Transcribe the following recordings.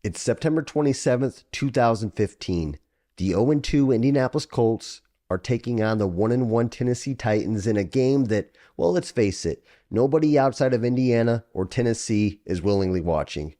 It's September 27th, 2015. The 0-2 Indianapolis Colts are taking on the 1-1 Tennessee Titans in a game that, well, let's face it, nobody outside of Indiana or Tennessee is willingly watching.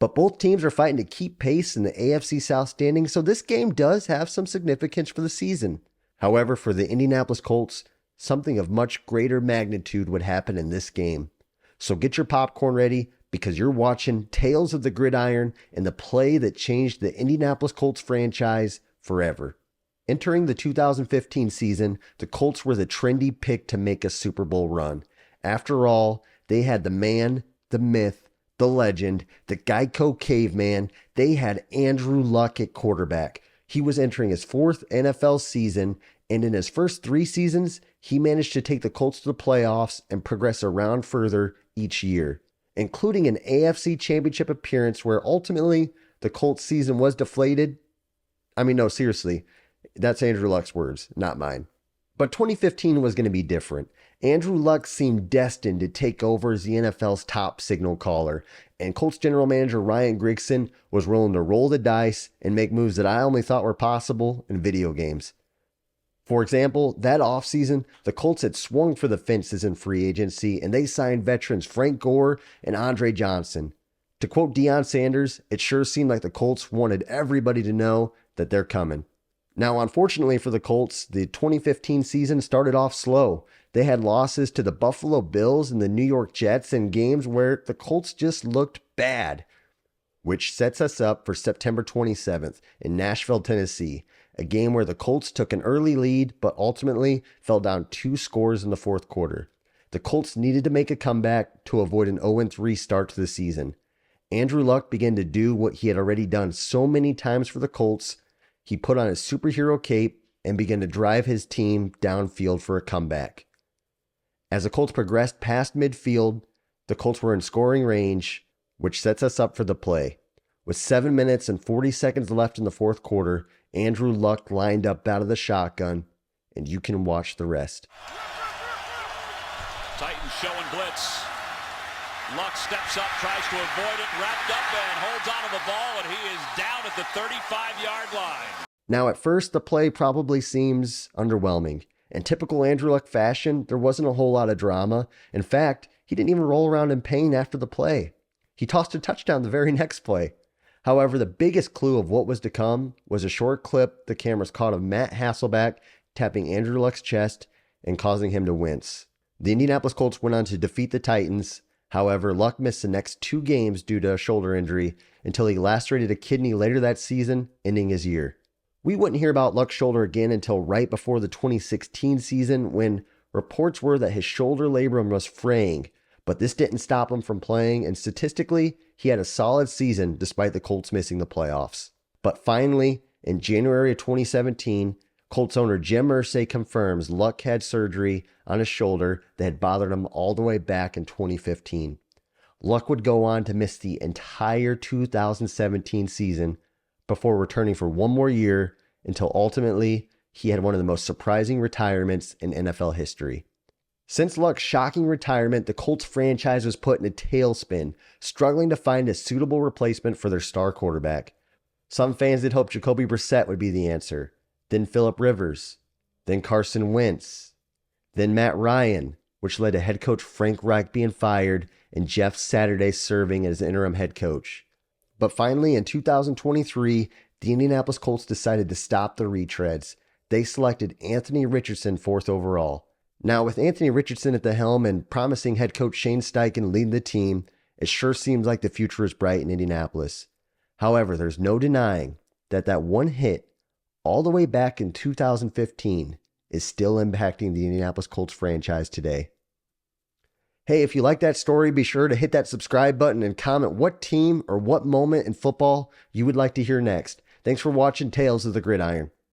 But both teams are fighting to keep pace in the AFC South standings, so this game does have some significance for the season. However, for the Indianapolis Colts, something of much greater magnitude would happen in this game. So get your popcorn ready, because you're watching Tales of the Gridiron and the play that changed the Indianapolis Colts franchise forever. Entering the 2015 season, the Colts were the trendy pick to make a Super Bowl run. After all, they had the man, the myth, the legend, the Geico caveman. They had Andrew Luck at quarterback. He was entering his fourth NFL season, and in his first 3 seasons, he managed to take the Colts to the playoffs and progress a round further each year, including an AFC Championship appearance where ultimately the Colts season was deflated. I mean, no, seriously, that's Andrew Luck's words, not mine. But 2015 was going to be different. Andrew Luck seemed destined to take over as the NFL's top signal caller, and Colts general manager Ryan Grigson was willing to roll the dice and make moves that I only thought were possible in video games. For example, that offseason, the Colts had swung for the fences in free agency, and they signed veterans Frank Gore and Andre Johnson. To quote Deion Sanders, it sure seemed like the Colts wanted everybody to know that they're coming. Now, unfortunately for the Colts, the 2015 season started off slow. They had losses to the Buffalo Bills and the New York Jets in games where the Colts just looked bad, which sets us up for September 27th in Nashville, Tennessee, a game where the Colts took an early lead but ultimately fell down 2 scores in the fourth quarter. The Colts needed to make a comeback to avoid an 0-3 start to the season. Andrew Luck began to do what he had already done so many times for the Colts. He put on his superhero cape and began to drive his team downfield for a comeback. As the Colts progressed past midfield, the Colts were in scoring range, which sets us up for the play. With 7 minutes and 40 seconds left in the fourth quarter, Andrew Luck lined up out of the shotgun, and you can watch the rest. Titans showing blitz. Luck steps up, tries to avoid it, wrapped up, and holds onto the ball, and he is down at the 35-yard line. Now, at first, the play probably seems underwhelming. In typical Andrew Luck fashion, there wasn't a whole lot of drama. In fact, he didn't even roll around in pain after the play. He tossed a touchdown the very next play. However, the biggest clue of what was to come was a short clip the cameras caught of Matt Hasselbeck tapping Andrew Luck's chest and causing him to wince. The Indianapolis Colts went on to defeat the Titans. However, Luck missed the next 2 games due to a shoulder injury until he lacerated a kidney later that season, ending his year. We wouldn't hear about Luck's shoulder again until right before the 2016 season, when reports were that his shoulder labrum was fraying, but this didn't stop him from playing, and statistically, he had a solid season despite the Colts missing the playoffs. But finally, in January of 2017, Colts owner Jim Irsay confirms Luck had surgery on his shoulder that had bothered him all the way back in 2015. Luck would go on to miss the entire 2017 season before returning for 1 more year until ultimately he had one of the most surprising retirements in NFL history. Since Luck's shocking retirement, the Colts franchise was put in a tailspin, struggling to find a suitable replacement for their star quarterback. Some fans had hoped Jacoby Brissett would be the answer, then Phillip Rivers, then Carson Wentz, then Matt Ryan, which led to head coach Frank Reich being fired and Jeff Saturday serving as interim head coach. But finally, in 2023, the Indianapolis Colts decided to stop the retreads. They selected Anthony Richardson 4th overall. Now, with Anthony Richardson at the helm and promising head coach Shane Steichen leading the team, it sure seems like the future is bright in Indianapolis. However, there's no denying that one hit all the way back in 2015 is still impacting the Indianapolis Colts franchise today. Hey, if you like that story, be sure to hit that subscribe button and comment what team or what moment in football you would like to hear next. Thanks for watching Tales of the Gridiron.